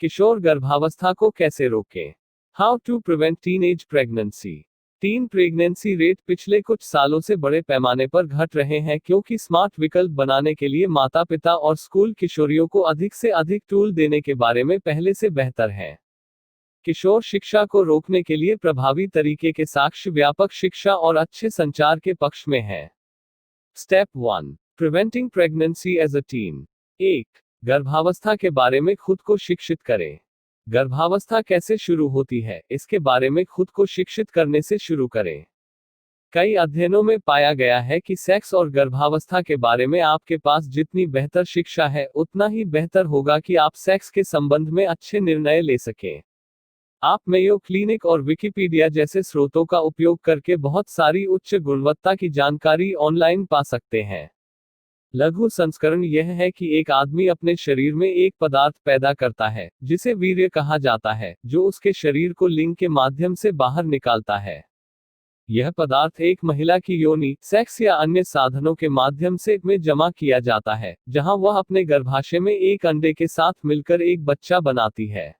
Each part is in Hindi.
किशोर गर्भावस्था को कैसे रोकें? How to prevent teenage pregnancy. Teen pregnancy rate पिछले कुछ सालों से बड़े पैमाने पर घट रहे हैं क्योंकि स्मार्ट विकल्प बनाने के लिए माता पिता और स्कूल किशोरियों को अधिक से अधिक टूल देने के बारे में पहले से बेहतर हैं। किशोर शिक्षा को रोकने के लिए प्रभावी तरीके के साक्ष्य व्यापक शिक्षा और अच्छे संचार के पक्ष में हैं। Step 1, preventing pregnancy as a teen. 1, गर्भावस्था के बारे में खुद को शिक्षित करें। गर्भावस्था कैसे शुरू होती है, इसके बारे में खुद को शिक्षित करने से शुरू करें। कई अध्ययनों में पाया गया है कि सेक्स और गर्भावस्था के बारे में आपके पास जितनी बेहतर शिक्षा है, उतना ही बेहतर होगा कि आप सेक्स के संबंध में अच्छे निर्णय ले सकें। आप मेयो क्लिनिक और विकिपीडिया जैसे स्रोतों का उपयोग करके बहुत सारी उच्च गुणवत्ता की जानकारी ऑनलाइन पा सकते हैं। लघु संस्करण यह है कि एक आदमी अपने शरीर में एक पदार्थ पैदा करता है, जिसे वीर्य कहा जाता है, जो उसके शरीर को लिंग के माध्यम से बाहर निकालता है। यह पदार्थ एक महिला की योनि, सेक्स या अन्य साधनों के माध्यम से में जमा किया जाता है, जहां वह अपने गर्भाशय में एक अंडे के साथ मिलकर एक बच्चा बनाती है।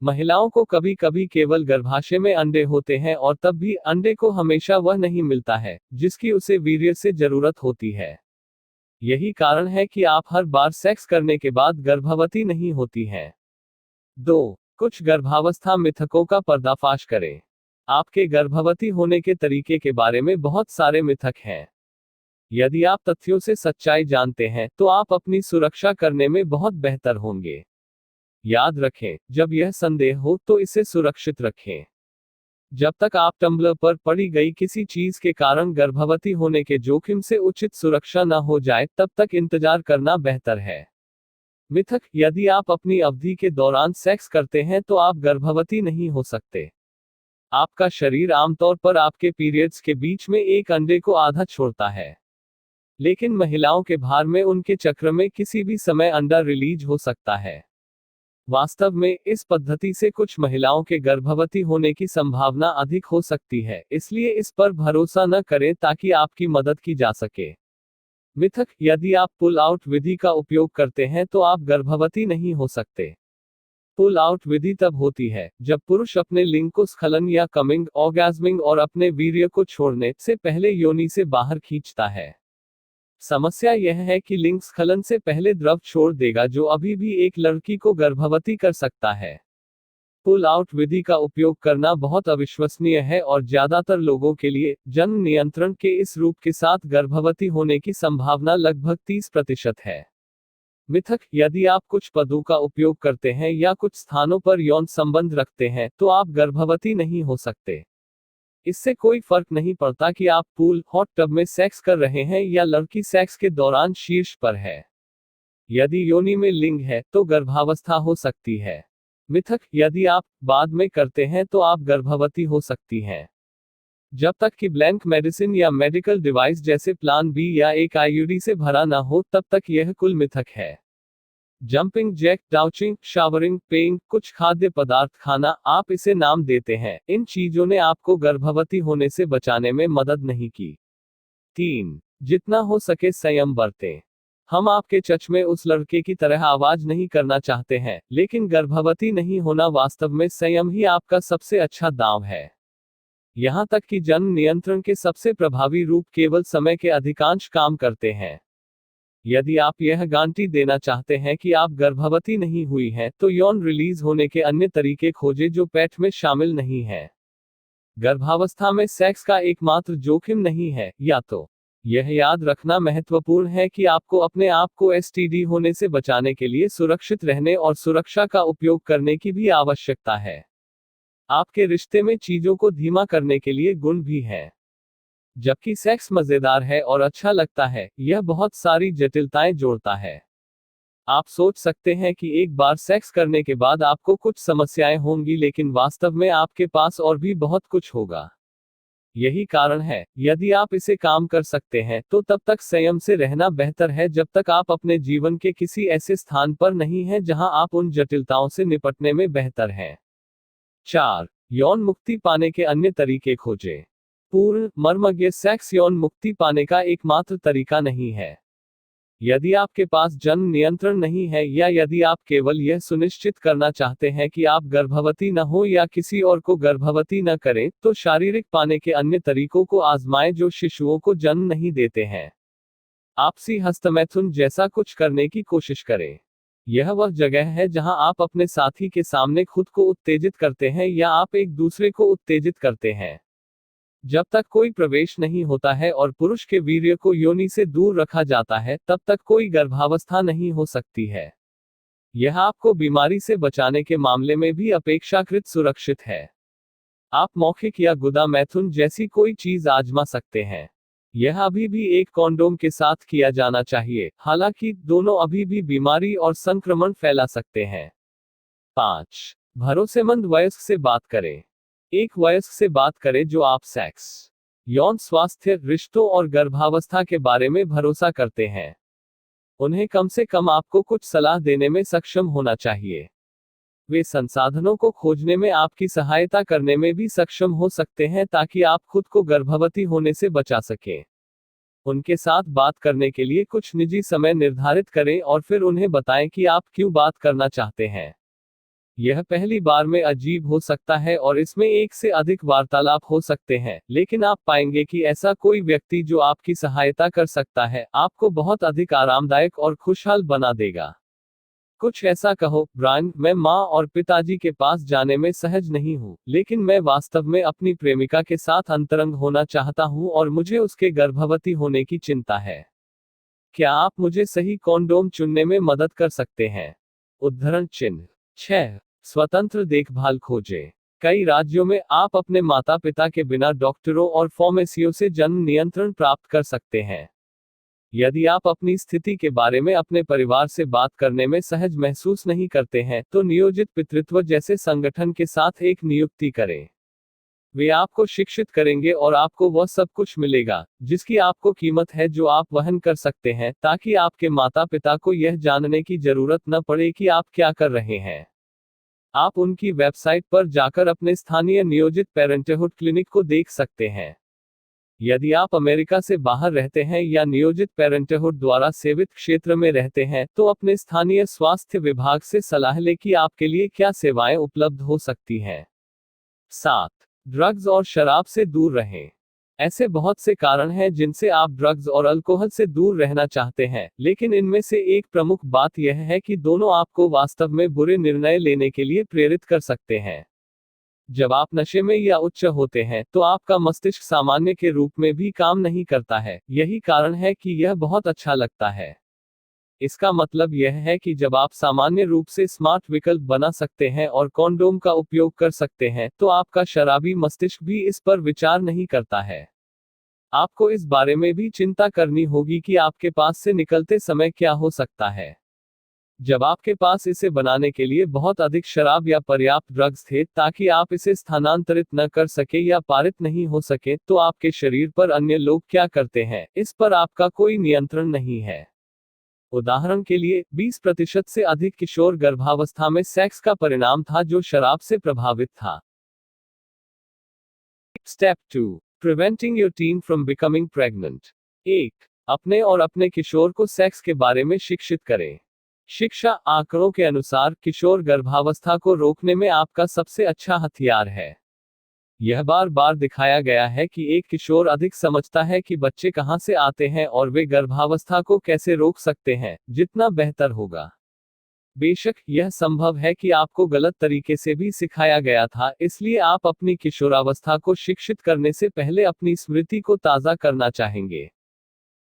महिलाओं को कभी कभी केवल गर्भाशय में अंडे होते हैं और तब भी अंडे को हमेशा वह नहीं मिलता है जिसकी उसे वीर्य से जरूरत होती है। यही कारण है कि आप हर बार सेक्स करने के बाद गर्भवती नहीं होती हैं। 2, कुछ गर्भावस्था मिथकों का पर्दाफाश करें। आपके गर्भवती होने के तरीके के बारे में बहुत सारे मिथक हैं। यदि आप तथ्यों से सच्चाई जानते हैं तो आप अपनी सुरक्षा करने में बहुत बेहतर होंगे। याद रखें, जब यह संदेह हो तो इसे सुरक्षित रखें। जब तक आप टम्बलर पर पड़ी गई किसी चीज के कारण गर्भवती होने के जोखिम से उचित सुरक्षा न हो जाए, तब तक इंतजार करना बेहतर है। मिथक, यदि आप अपनी अवधि के दौरान सेक्स करते हैं तो आप गर्भवती नहीं हो सकते। आपका शरीर आमतौर पर आपके पीरियड्स के बीच में एक अंडे को आधा छोड़ता है, लेकिन महिलाओं के भार में उनके चक्र में किसी भी समय अंडा रिलीज हो सकता है। वास्तव में इस पद्धति से कुछ महिलाओं के गर्भवती होने की संभावना अधिक हो सकती है, इसलिए इस पर भरोसा न करें ताकि आपकी मदद की जा सके। मिथक, यदि आप पुल आउट विधि का उपयोग करते हैं तो आप गर्भवती नहीं हो सकते। पुल आउट विधि तब होती है जब पुरुष अपने लिंग को स्खलन या कमिंग, ऑर्गेज्मिंग और अपने वीर्य को छोड़ने से पहले योनि से बाहर खींचता है। समस्या यह है कि लिंग स्खलन से पहले द्रव छोड़ देगा, जो अभी भी एक लड़की को गर्भवती कर सकता है। पुल आउट विधि का उपयोग करना बहुत अविश्वसनीय है और ज्यादातर लोगों के लिए जन्म नियंत्रण के इस रूप के साथ गर्भवती होने की संभावना लगभग 30% है। मिथक, यदि आप कुछ पदों का उपयोग करते हैं या कुछ स्थानों पर यौन संबंध रखते हैं तो आप गर्भवती नहीं हो सकते। इससे कोई फर्क नहीं पड़ता कि आप पूल, हॉट टब में सेक्स कर रहे हैं या लड़की सेक्स के दौरान शीर्ष पर है। यदि योनि में लिंग है तो गर्भावस्था हो सकती है। मिथक, यदि आप बाद में करते हैं तो आप गर्भवती हो सकती हैं। जब तक कि ब्लैंक मेडिसिन या मेडिकल डिवाइस जैसे प्लान बी या एक आईयूडी से भरा ना हो, तब तक यह कुल मिथक है। Jumping jack, douching, showering, peeing, कुछ खाद्य पदार्थ खाना, आप इसे नाम देते हैं, इन चीजों ने आपको गर्भवती होने से बचाने में मदद नहीं की। 3, जितना हो सके संयम बरतें। हम आपके चच में उस लड़के की तरह आवाज नहीं करना चाहते हैं, लेकिन गर्भवती नहीं होना वास्तव में संयम ही आपका सबसे अच्छा दांव है। यहां तक कि जन्म नियंत्रण के सबसे प्रभावी रूप केवल समय के अधिकांश काम करते हैं। यदि आप यह गारंटी देना चाहते हैं कि आप गर्भवती नहीं हुई हैं, तो यौन रिलीज होने के अन्य तरीके खोजें जो पैठ में शामिल नहीं हैं। गर्भावस्था में सेक्स का एकमात्र जोखिम नहीं है, या तो यह याद रखना महत्वपूर्ण है कि आपको अपने आप को एसटीडी होने से बचाने के लिए सुरक्षित रहने और सुरक्षा का उपयोग करने की भी आवश्यकता है। आपके रिश्ते में चीजों को धीमा करने के लिए गुण भी हैं। जबकि सेक्स मजेदार है और अच्छा लगता है, यह बहुत सारी जटिलताएं जोड़ता है। आप सोच सकते हैं कि एक बार सेक्स करने के बाद आपको कुछ समस्याएं होंगी, लेकिन वास्तव में आपके पास और भी बहुत कुछ होगा। यही कारण है, यदि आप इसे काम कर सकते हैं तो तब तक संयम से रहना बेहतर है जब तक आप अपने जीवन के किसी ऐसे स्थान पर नहीं हैं जहां आप उन जटिलताओं से निपटने में बेहतर हैं। 4, यौन मुक्ति पाने के अन्य तरीके खोजें। पूर्ण, मर्मज्ञ सेक्स यौन मुक्ति पाने का एकमात्र तरीका नहीं है। यदि आपके पास जन्म नियंत्रण नहीं है या यदि आप केवल यह सुनिश्चित करना चाहते हैं कि आप गर्भवती न हो या किसी और को गर्भवती न करें, तो शारीरिक पाने के अन्य तरीकों को आजमाएं जो शिशुओं को जन्म नहीं देते हैं। आपसी हस्तमैथुन जैसा कुछ करने की कोशिश करें। यह वह जगह है जहां आप अपने साथी के सामने खुद को उत्तेजित करते हैं या आप एक दूसरे को उत्तेजित करते हैं। जब तक कोई प्रवेश नहीं होता है और पुरुष के वीर्य को योनि से दूर रखा जाता है, तब तक कोई गर्भावस्था नहीं हो सकती है। यह आपको बीमारी से बचाने के मामले में भी अपेक्षाकृत सुरक्षित है। आप मौखिक या गुदा मैथुन जैसी कोई चीज आजमा सकते हैं। यह अभी भी एक कॉन्डोम के साथ किया जाना चाहिए, हालांकि दोनों अभी भी बीमारी और संक्रमण फैला सकते हैं। 5. भरोसेमंद वयस्क से बात करें। एक वयस्क से बात करें जो आप सेक्स, यौन स्वास्थ्य, रिश्तों और गर्भावस्था के बारे में भरोसा करते हैं। उन्हें कम से कम आपको कुछ सलाह देने में सक्षम होना चाहिए। वे संसाधनों को खोजने में आपकी सहायता करने में भी सक्षम हो सकते हैं ताकि आप खुद को गर्भवती होने से बचा सकें। उनके साथ बात करने के लिए कुछ निजी समय निर्धारित करें और फिर उन्हें बताएं कि आप क्यों बात करना चाहते हैं। यह पहली बार में अजीब हो सकता है और इसमें एक से अधिक वार्तालाप हो सकते हैं, लेकिन आप पाएंगे कि ऐसा कोई व्यक्ति जो आपकी सहायता कर सकता है, आपको बहुत अधिक आरामदायक और खुशहाल बना देगा। कुछ ऐसा कहो, ब्रायन, मैं माँ और पिताजी के पास जाने में सहज नहीं हूँ, लेकिन मैं वास्तव में अपनी प्रेमिका के साथ अंतरंग होना चाहता हूँ और मुझे उसके गर्भवती होने की चिंता है। क्या आप मुझे सही कॉन्डोम चुनने में मदद कर सकते हैं? उद्धरण चिन्ह। 6. स्वतंत्र देखभाल खोजें। कई राज्यों में आप अपने माता पिता के बिना डॉक्टरों और फार्मेसियों से जन्म नियंत्रण प्राप्त कर सकते हैं। यदि आप अपनी स्थिति के बारे में अपने परिवार से बात करने में सहज महसूस नहीं करते हैं, तो नियोजित पितृत्व जैसे संगठन के साथ एक नियुक्ति करें। वे आपको शिक्षित करेंगे और आपको वह सब कुछ मिलेगा जिसकी आपको कीमत है जो आप वहन कर सकते हैं, ताकि आपके माता पिता को यह जानने की जरूरत न पड़े कि आप क्या कर रहे हैं। आप उनकी वेबसाइट पर जाकर अपने स्थानीय नियोजित पेरेंटहुड क्लिनिक को देख सकते हैं। यदि आप अमेरिका से बाहर रहते हैं या नियोजित पेरेंटहुड द्वारा सेवित क्षेत्र में रहते हैं, तो अपने स्थानीय स्वास्थ्य विभाग से सलाह लें कि आपके लिए क्या सेवाएं उपलब्ध हो सकती हैं। 7. ड्रग्स और शराब से दूर रहें। ऐसे बहुत से कारण हैं जिनसे आप ड्रग्स और अल्कोहल से दूर रहना चाहते हैं, लेकिन इनमें से एक प्रमुख बात यह है कि दोनों आपको वास्तव में बुरे निर्णय लेने के लिए प्रेरित कर सकते हैं। जब आप नशे में या उच्च होते हैं, तो आपका मस्तिष्क सामान्य के रूप में भी काम नहीं करता है। यही कारण है कि यह बहुत अच्छा लगता है। इसका मतलब यह है कि जब आप सामान्य रूप से स्मार्ट विकल्प बना सकते हैं और कॉन्डोम का उपयोग कर सकते हैं, तो आपका शराबी मस्तिष्क भी इस पर विचार नहीं करता है। आपको इस बारे में भी चिंता करनी होगी कि आपके पास से निकलते समय क्या हो सकता है। जब आपके पास इसे बनाने के लिए बहुत अधिक शराब या पर्याप्त ड्रग्स थे ताकि आप इसे स्थानांतरित न कर सके या पारित नहीं हो सके, तो आपके शरीर पर अन्य लोग क्या करते हैं, इस पर आपका कोई नियंत्रण नहीं है। उदाहरण के लिए, 20% से अधिक किशोर गर्भावस्था में सेक्स का परिणाम था जो शराब से प्रभावित था। Step 2. Preventing your teen from becoming pregnant. 1. अपने और अपने किशोर को सेक्स के बारे में शिक्षित करें। शिक्षा, आंकड़ों के अनुसार, किशोर गर्भावस्था को रोकने में आपका सबसे अच्छा हथियार है। यह बार बार दिखाया गया है कि एक किशोर अधिक समझता है कि बच्चे कहां से आते हैं और वे गर्भावस्था को कैसे रोक सकते हैं, जितना बेहतर होगा। बेशक, यह संभव है कि आपको गलत तरीके से भी सिखाया गया था, इसलिए आप अपनी किशोरावस्था को शिक्षित करने से पहले अपनी स्मृति को ताज़ा करना चाहेंगे।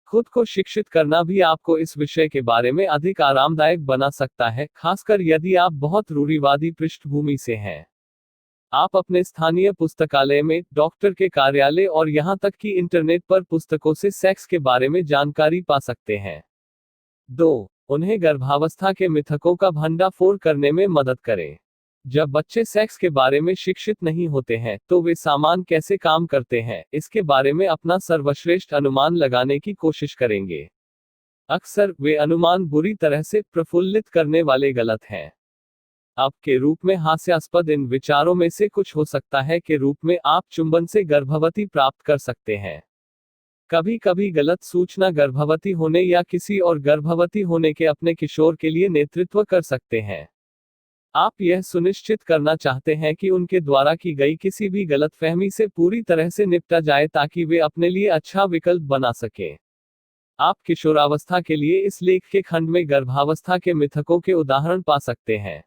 खुद को शिक्षित करना भी आपको इस विषय के बारे में अधिक आरामदायक बना सकता है, खासकर यदि आप बहुत रूढ़िवादी पृष्ठभूमि से हैं। आप अपने स्थानीय पुस्तकालय में, डॉक्टर के कार्यालय और यहां तक कि इंटरनेट पर पुस्तकों से सेक्स के बारे में जानकारी पा सकते हैं। 2. उन्हें गर्भावस्था के मिथकों का भंडाफोड़ करने में मदद करें। जब बच्चे सेक्स के बारे में शिक्षित नहीं होते हैं, तो वे सामान कैसे काम करते हैं, इसके बारे में अपना सर्वश्रेष्ठ अनुमान लगाने की कोशिश करेंगे। अक्सर, वे अनुमान बुरी तरह से प्रफुल्लित करने वाले गलत हैं। अब के रूप में हास्यास्पद इन विचारों में से कुछ हो सकता है के रूप में आप चुंबन से गर्भवती प्राप्त कर सकते हैं। कभी कभी गलत सूचना गर्भवती होने या किसी और गर्भवती होने के अपने किशोर के लिए नेतृत्व कर सकते हैं। आप यह सुनिश्चित करना चाहते हैं कि उनके द्वारा की गई किसी भी गलतफहमी से पूरी तरह से निपटा जाए ताकि वे अपने लिए अच्छा विकल्प बना सकें। आप किशोरावस्था के लिए इस लेख के खंड में गर्भावस्था के मिथकों के उदाहरण पा सकते हैं।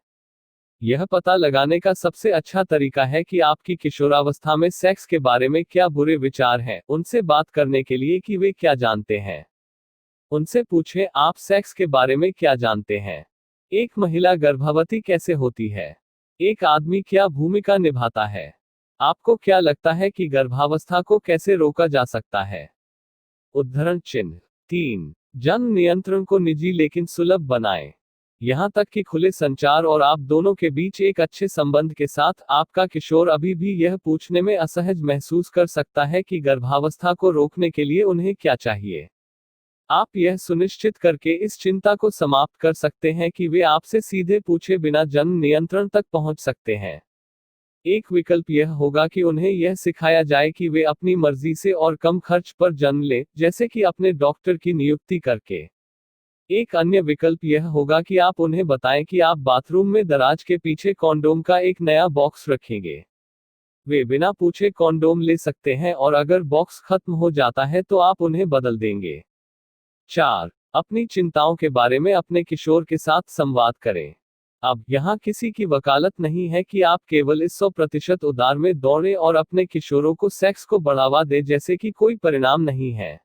यह पता लगाने का सबसे अच्छा तरीका है कि आपकी किशोरावस्था में सेक्स के बारे में क्या बुरे विचार हैं, उनसे बात करने के लिए कि वे क्या जानते हैं। उनसे पूछें, आप सेक्स के बारे में क्या जानते हैं? एक महिला गर्भवती कैसे होती है? एक आदमी क्या भूमिका निभाता है? आपको क्या लगता है कि गर्भावस्था को कैसे रोका जा सकता है? उद्धरण चिन्ह 3। जन्म नियंत्रण को निजी लेकिन सुलभ बनाएं। यहां तक कि खुले संचार और आप दोनों के बीच एक अच्छे संबंध के साथ, आपका किशोर अभी भी यह पूछने में असहज महसूस कर सकता है कि गर्भावस्था को रोकने के लिए उन्हें क्या चाहिए। आप यह सुनिश्चित करके इस चिंता को समाप्त कर सकते हैं कि वे आपसे सीधे पूछे बिना जन्म नियंत्रण तक पहुंच सकते हैं। एक विकल्प यह होगा कि उन्हें यह सिखाया जाए कि वे अपनी मर्जी से और कम खर्च पर जन्म लें, जैसे कि अपने डॉक्टर की नियुक्ति करके। एक अन्य विकल्प यह होगा कि आप उन्हें बताएं कि आप बाथरूम में दराज के पीछे कॉन्डोम का एक नया बॉक्स रखेंगे। वे बिना पूछे कॉन्डोम ले सकते हैं और अगर बॉक्स खत्म हो जाता है तो आप उन्हें बदल देंगे। 4। अपनी चिंताओं के बारे में अपने किशोर के साथ संवाद करें। अब यहाँ किसी की वकालत नहीं है कि आप केवल इस 100% उदार में दौड़ें और अपने किशोरों को सेक्स को बढ़ावा दें जैसे कि कोई परिणाम नहीं है।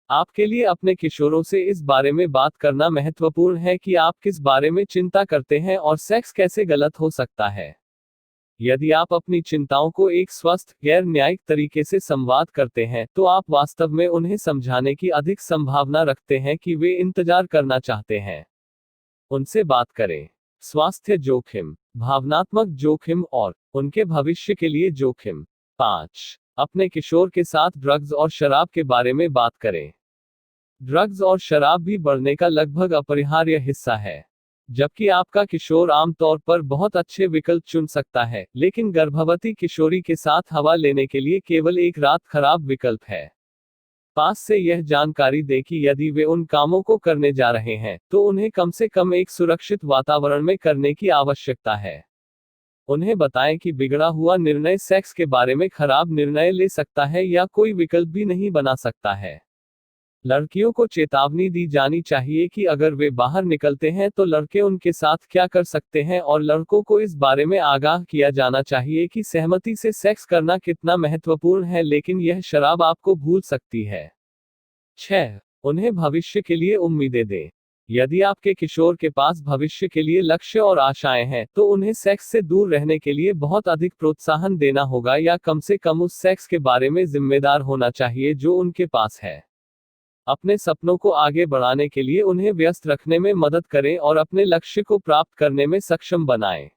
आपके लिए अपने किशोरों से इस बारे में बात करना महत्वपूर्ण है कि आप किस बारे में चिंता करते हैं और सेक्स कैसे गलत हो सकता है। यदि आप अपनी चिंताओं को एक स्वस्थ, गैर न्यायिक तरीके से संवाद करते हैं, तो आप वास्तव में उन्हें समझाने की अधिक संभावना रखते हैं कि वे इंतजार करना चाहते हैं। उनसे बात करें। स्वास्थ्य जोखिम, भावनात्मक जोखिम और उनके भविष्य के लिए जोखिम। 5। अपने किशोर के साथ ड्रग्स और शराब के बारे में बात करें। ड्रग्स और शराब भी बढ़ने का लगभग अपरिहार्य हिस्सा है। जबकि आपका किशोर आमतौर पर बहुत अच्छे विकल्प चुन सकता है, लेकिन गर्भवती किशोरी के साथ हवा लेने के लिए केवल एक रात खराब विकल्प है। पास से यह जानकारी दें कि यदि वे उन कामों को करने जा रहे हैं, तो उन्हें कम से कम एक सुरक्षित वातावरण में करने की आवश्यकता है। उन्हें बताएं कि बिगड़ा हुआ निर्णय सेक्स के बारे में खराब निर्णय ले सकता है या कोई विकल्प भी नहीं बना सकता है। लड़कियों को चेतावनी दी जानी चाहिए कि अगर वे बाहर निकलते हैं तो लड़के उनके साथ क्या कर सकते हैं और लड़कों को इस बारे में आगाह किया जाना चाहिए कि सहमति से सेक्स करना कितना महत्वपूर्ण है, लेकिन यह शराब आपको भूल सकती है। 6। उन्हें भविष्य के लिए उम्मीदें दें। यदि आपके किशोर के पास भविष्य के लिए लक्ष्य और आशाएं हैं, तो उन्हें सेक्स से दूर रहने के लिए बहुत अधिक प्रोत्साहन देना होगा या कम से कम उस सेक्स के बारे में जिम्मेदार होना चाहिए जो उनके पास है। अपने सपनों को आगे बढ़ाने के लिए उन्हें व्यस्त रखने में मदद करें और अपने लक्ष्य को प्राप्त करने में सक्षम बनाएं।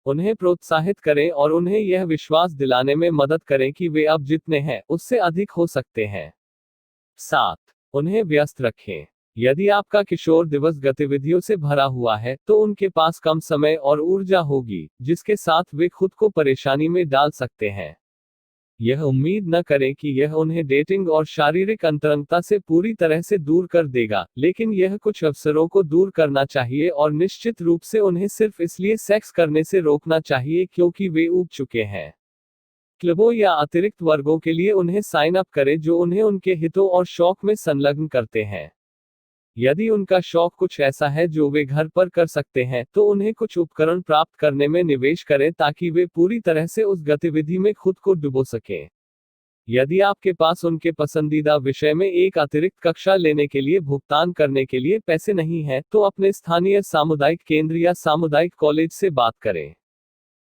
उन्हें प्रोत्साहित करें और उन्हें यह विश्वास दिलाने में मदद करें कि वे अब जितने हैं, उससे अधिक हो सकते हैं। 7। उन्हें व्यस्त रखें। यदि आपका किशोर दिवस गतिविधियों से भरा हुआ है, तो उनके पास कम समय और ऊर्जा होगी, जिसके साथ वे खुद को परेशानी में डाल सकते हैं। यह उम्मीद न करें कि यह उन्हें डेटिंग और शारीरिक अंतरंगता से पूरी तरह से दूर कर देगा, लेकिन यह कुछ अवसरों को दूर करना चाहिए और निश्चित रूप से उन्हें सिर्फ इसलिए सेक्स करने से रोकना चाहिए क्योंकि वे ऊब चुके हैं। क्लबों या अतिरिक्त वर्गों के लिए उन्हें साइन अप करें जो उन्हें उनके हितों और शौक में संलग्न करते हैं। यदि उनका शौक कुछ ऐसा है जो वे घर पर कर सकते हैं, तो उन्हें कुछ उपकरण प्राप्त करने में निवेश करें ताकि वे पूरी तरह से उस गतिविधि में खुद को डुबो सकें। यदि आपके पास उनके पसंदीदा विषय में एक अतिरिक्त कक्षा लेने के लिए भुगतान करने के लिए पैसे नहीं हैं, तो अपने स्थानीय सामुदायिक केंद्र या सामुदायिक कॉलेज से बात करें।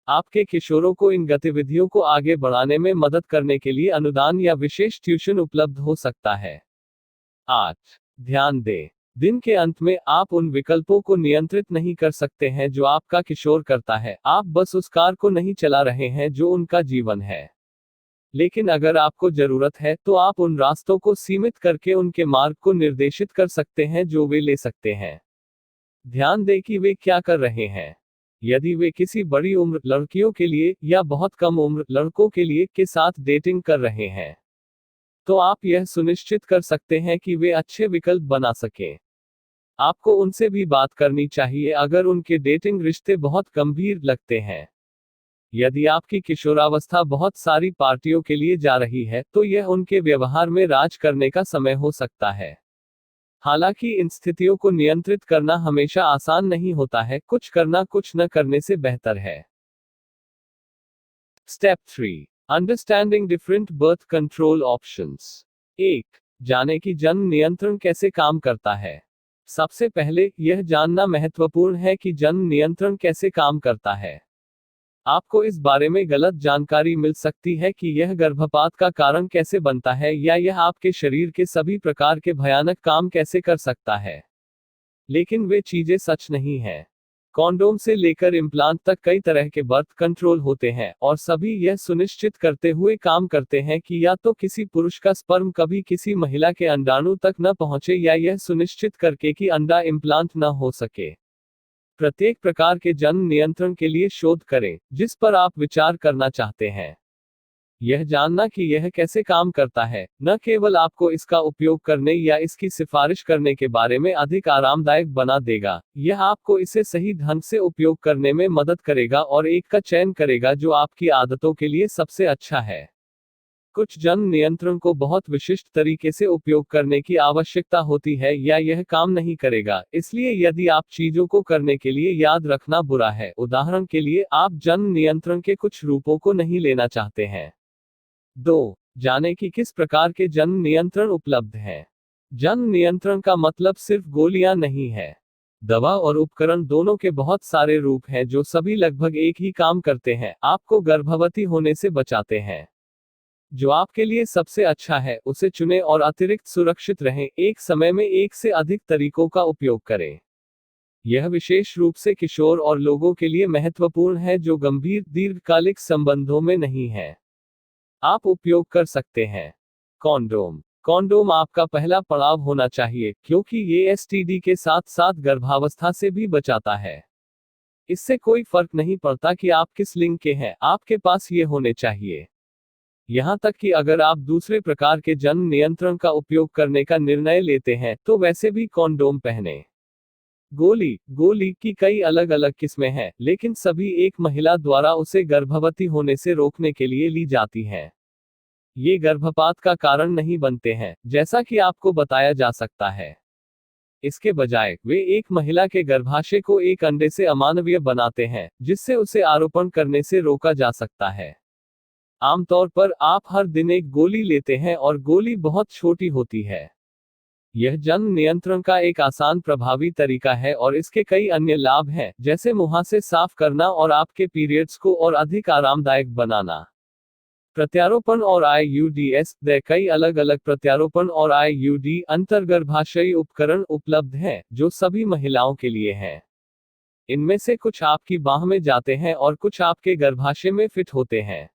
आपके किशोरों को इन गतिविधियों को आगे बढ़ाने में मदद करने के लिए अनुदान या विशेष ट्यूशन उपलब्ध हो सकता है। 8। ध्यान दें। दिन के अंत में आप उन विकल्पों को नियंत्रित नहीं कर सकते हैं जो आपका किशोर करता है, आप बस उस कार को नहीं चला रहे हैं जो उनका जीवन है। लेकिन अगर आपको जरूरत है, तो आप उन रास्तों को सीमित करके उनके मार्ग को निर्देशित कर सकते हैं जो वे ले सकते हैं। ध्यान दें कि वे क्या कर रहे हैं। यदि वे किसी बड़ी उम्र लड़कियों के लिए या बहुत कम उम्र लड़कों के लिए के साथ डेटिंग कर रहे हैं, तो आप यह सुनिश्चित कर सकते हैं कि वे अच्छे विकल्प बना सकें। आपको उनसे भी बात करनी चाहिए अगर उनके डेटिंग रिश्ते बहुत गंभीर लगते हैं। यदि आपकी किशोरावस्था बहुत सारी पार्टियों के लिए जा रही है, तो यह उनके व्यवहार में राज करने का समय हो सकता है। हालांकि इन स्थितियों को नियंत्रित करना हमेशा आसान नहीं होता है, कुछ करना कुछ न करने से बेहतर है। Step 3, understanding different birth control options. 1, जाने कि जन्म नियंत्रण कैसे काम करता है। सबसे पहले, यह जानना महत्वपूर्ण है कि जन्म नियंत्रण कैसे काम करता है। आपको इस बारे में गलत जानकारी मिल सकती है कि यह गर्भपात का कारण कैसे बनता है या यह आपके शरीर के सभी प्रकार के भयानक काम कैसे कर सकता है। लेकिन वे चीजें सच नहीं हैं। कॉन्डोम से लेकर इम्प्लांट तक कई तरह के बर्थ कंट्रोल होते हैं, और सभी यह सुनिश्चित करते हुए काम करते हैं कि या तो किसी पुरुष का स्पर्म कभी किसी महिला के अंडाणु तक न पहुंचे, या यह सुनिश्चित करके कि अंडा इम्प्लांट न हो सके। प्रत्येक प्रकार के जन्म नियंत्रण के लिए शोध करें, जिस पर आप विचार करना चाहते हैं। यह जानना कि यह कैसे काम करता है, न केवल आपको इसका उपयोग करने या इसकी सिफारिश करने के बारे में अधिक आरामदायक बना देगा, यह आपको इसे सही ढंग से उपयोग करने में मदद करेगा और एक का चयन करेगा जो आपकी आदतों के लिए सबसे अच्छा है। कुछ जन्म नियंत्रण को बहुत विशिष्ट तरीके से उपयोग करने की आवश्यकता होती है या यह काम नहीं करेगा, इसलिए यदि आप चीजों को करने के लिए याद रखना बुरा है, उदाहरण के लिए आप जन्म नियंत्रण के कुछ रूपों को नहीं लेना चाहते हैं। 2, जाने कि किस प्रकार के जन्म नियंत्रण उपलब्ध हैं। जन्म नियंत्रण का मतलब सिर्फ गोलियां नहीं है। दवा और उपकरण दोनों के बहुत सारे रूप हैं जो सभी लगभग एक ही काम करते हैं, आपको गर्भवती होने से बचाते हैं। जो आपके लिए सबसे अच्छा है उसे चुनें और अतिरिक्त सुरक्षित रहें, एक समय में एक से अधिक तरीकों का उपयोग करें। यह विशेष रूप से किशोर और लोगों के लिए महत्वपूर्ण है जो गंभीर दीर्घकालिक संबंधों में नहीं हैं। आप उपयोग कर सकते हैं। कॉन्डोम। कॉन्डोम आपका पहला पड़ाव होना चाहिए, क्योंकि ये एसटीडी के साथ साथ गर्भावस्था से भी बचाता है। इससे कोई फर्क नहीं पड़ता कि आप किस लिंग के हैं, आपके पास ये होने चाहिए। यहां तक कि अगर आप दूसरे प्रकार के जन्म नियंत्रण का उपयोग करने का निर्णय लेते हैं, तो वैसे भी कॉन्डोम पहने। गोली की कई अलग अलग किस्में हैं, लेकिन सभी एक महिला द्वारा उसे गर्भवती होने से रोकने के लिए ली जाती हैं। ये गर्भपात का कारण नहीं बनते हैं, जैसा कि आपको बताया जा सकता है। इसके बजाय, वे एक महिला के गर्भाशय को एक अंडे से अमानवीय बनाते हैं, जिससे उसे आरोपण करने से रोका जा सकता है। आमतौर पर आप हर दिन एक गोली लेते हैं और गोली बहुत छोटी होती है। यह जन्म नियंत्रण का एक आसान प्रभावी तरीका है और इसके कई अन्य लाभ हैं, जैसे मुहासे साफ करना और आपके पीरियड्स को और अधिक आरामदायक बनाना। प्रत्यारोपण और IUDs। कई अलग अलग प्रत्यारोपण और IUD अंतर्गर्भाशयी उपकरण उपलब्ध हैं, जो सभी महिलाओं के लिए हैं। इनमें से कुछ आपकी बाह में जाते हैं और कुछ आपके गर्भाशय में फिट होते हैं।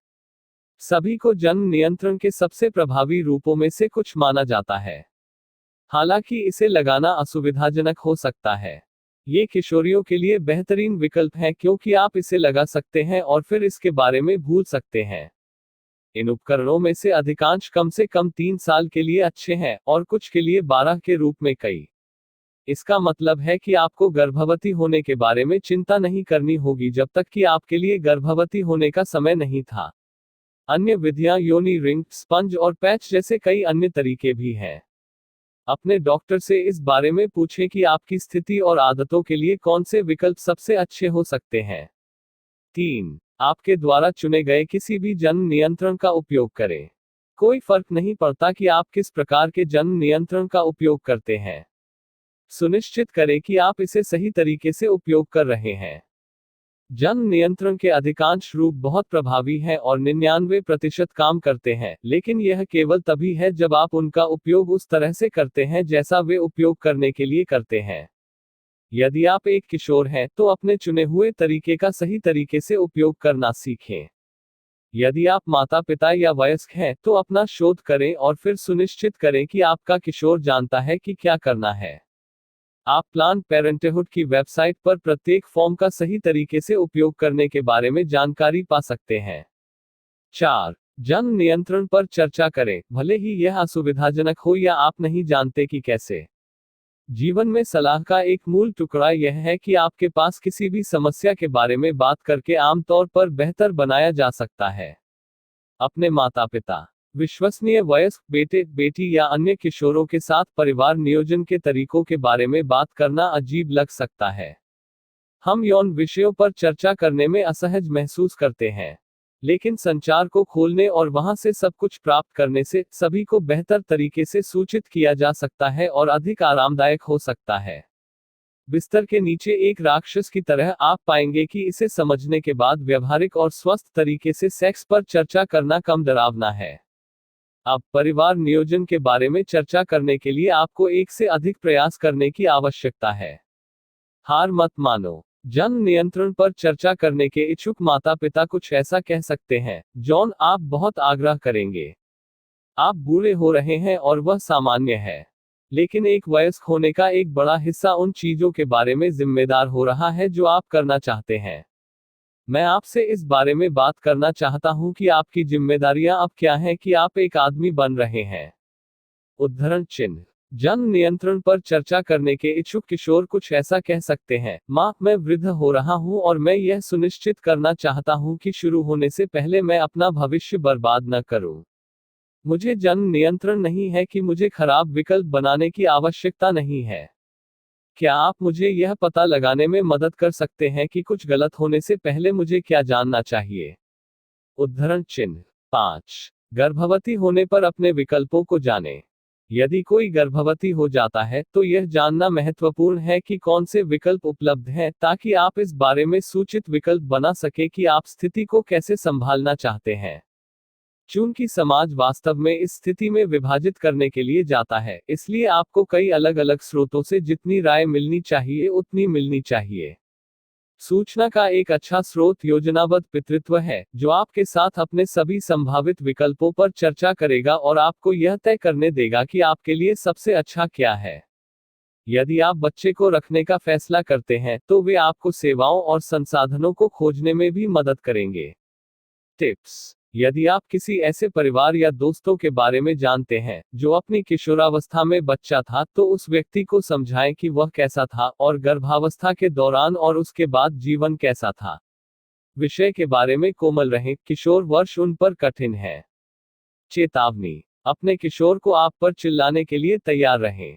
सभी को जन्म नियंत्रण के सबसे प्रभावी रूपों में से कुछ माना जाता है। हालांकि इसे लगाना असुविधाजनक हो सकता है। ये किशोरियों के लिए बेहतरीन विकल्प है क्योंकि आप इसे लगा सकते हैं और फिर इसके बारे में भूल सकते हैं। इन उपकरणों में से अधिकांश कम से कम 3 साल के लिए अच्छे हैं, और कुछ के लिए 12 के रूप में कई। इसका मतलब है कि आपको गर्भवती होने के बारे में चिंता नहीं करनी होगी जब तक कि आपके लिए गर्भवती होने का समय नहीं था। अन्य विधियां योनि रिंग, स्पंज और पैच जैसे कई अन्य तरीके भी हैं। अपने डॉक्टर से इस बारे में पूछें कि आपकी स्थिति और आदतों के लिए कौन से विकल्प सबसे अच्छे हो सकते हैं। 3, आपके द्वारा चुने गए किसी भी जन्म नियंत्रण का उपयोग करें। कोई फर्क नहीं पड़ता कि आप किस प्रकार के जन्म नियंत्रण का उपयोग करते हैं। सुनिश्चित करें कि आप इसे सही तरीके से उपयोग कर रहे हैं। जन्म नियंत्रण के अधिकांश रूप बहुत प्रभावी हैं और 99% काम करते हैं, लेकिन यह केवल तभी है जब आप उनका उपयोग उस तरह से करते हैं जैसा वे उपयोग करने के लिए करते हैं। यदि आप एक किशोर हैं, तो अपने चुने हुए तरीके का सही तरीके से उपयोग करना सीखें। यदि आप माता पिता या वयस्क हैं, तो अपना शोध करें और फिर सुनिश्चित करें कि आपका किशोर जानता है कि क्या करना है। आप प्लान्ड पेरेंटहुड की वेबसाइट पर प्रत्येक फॉर्म का सही तरीके से उपयोग करने के बारे में जानकारी पा सकते हैं। 4, जन नियंत्रण पर चर्चा करें, भले ही यह असुविधाजनक हो या आप नहीं जानते कि कैसे। जीवन में सलाह का एक मूल टुकड़ा यह है कि आपके पास किसी भी समस्या के बारे में बात करके आमतौर पर बेहतर बनाया जा सकता है। अपने माता पिता, विश्वसनीय वयस्क बेटे बेटी या अन्य किशोरों के साथ परिवार नियोजन के तरीकों के बारे में बात करना अजीब लग सकता है। हम यौन विषयों पर चर्चा करने में असहज महसूस करते हैं, लेकिन संचार को खोलने और वहां से सब कुछ प्राप्त करने से सभी को बेहतर तरीके से सूचित किया जा सकता है और अधिक आरामदायक हो सकता है। बिस्तर के नीचे एक राक्षस की तरह आप पाएंगे कि इसे समझने के बाद व्यवहारिक और स्वस्थ तरीके से सेक्स पर चर्चा करना कम डरावना है। अब परिवार नियोजन के बारे में चर्चा करने के लिए आपको एक से अधिक प्रयास करने की आवश्यकता है। हार मत मानो। जन नियंत्रण पर चर्चा करने के इच्छुक माता पिता कुछ ऐसा कह सकते हैं, जॉन आप बहुत आग्रह करेंगे। आप बूढ़े हो रहे हैं और वह सामान्य है। लेकिन एक वयस्क होने का एक बड़ा हिस्सा उन चीजों के बारे में जिम्मेदार हो रहा है जो आप करना चाहते हैं। मैं आपसे इस बारे में बात करना चाहता हूं कि आपकी जिम्मेदारियां अब क्या हैं कि आप एक आदमी बन रहे हैं। उद्धरण चिन्ह। जन नियंत्रण पर चर्चा करने के इच्छुक किशोर कुछ ऐसा कह सकते हैं, माँ, मैं वृद्ध हो रहा हूँ और मैं यह सुनिश्चित करना चाहता हूँ कि शुरू होने से पहले मैं अपना भविष्य बर्बाद न करूँ। मुझे जन नियंत्रण नहीं है कि मुझे खराब विकल्प बनाने की आवश्यकता नहीं है। क्या आप मुझे यह पता लगाने में मदद कर सकते हैं कि कुछ गलत होने से पहले मुझे क्या जानना चाहिए? उद्धरण चिन्ह। 5। गर्भवती होने पर अपने विकल्पों को जानें। यदि कोई गर्भवती हो जाता है, तो यह जानना महत्वपूर्ण है कि कौन से विकल्प उपलब्ध हैं, ताकि आप इस बारे में सूचित विकल्प बना सके कि आप स्थिति को कैसे संभालना चाहते हैं। चूंकि समाज वास्तव में इस स्थिति में विभाजित करने के लिए जाता है, इसलिए आपको कई अलग अलग स्रोतों से जितनी राय मिलनी चाहिए उतनी मिलनी चाहिए। सूचना का एक अच्छा स्रोत योजनाबद्ध पितृत्व है, जो आपके साथ अपने सभी संभावित विकल्पों पर चर्चा करेगा और आपको यह तय करने देगा कि आपके लिए सबसे अच्छा क्या है। यदि आप बच्चे को रखने का फैसला करते हैं, तो वे आपको सेवाओं और संसाधनों को खोजने में भी मदद करेंगे। टिप्स। यदि आप किसी ऐसे परिवार या दोस्तों के बारे में जानते हैं जो अपनी किशोरावस्था में बच्चा था, तो उस व्यक्ति को समझाएं कि वह कैसा था और गर्भावस्था के दौरान और उसके बाद जीवन कैसा था। विषय के बारे में कोमल रहें, किशोर वर्ष उन पर कठिन है। चेतावनी। अपने किशोर को आप पर चिल्लाने के लिए तैयार रहें।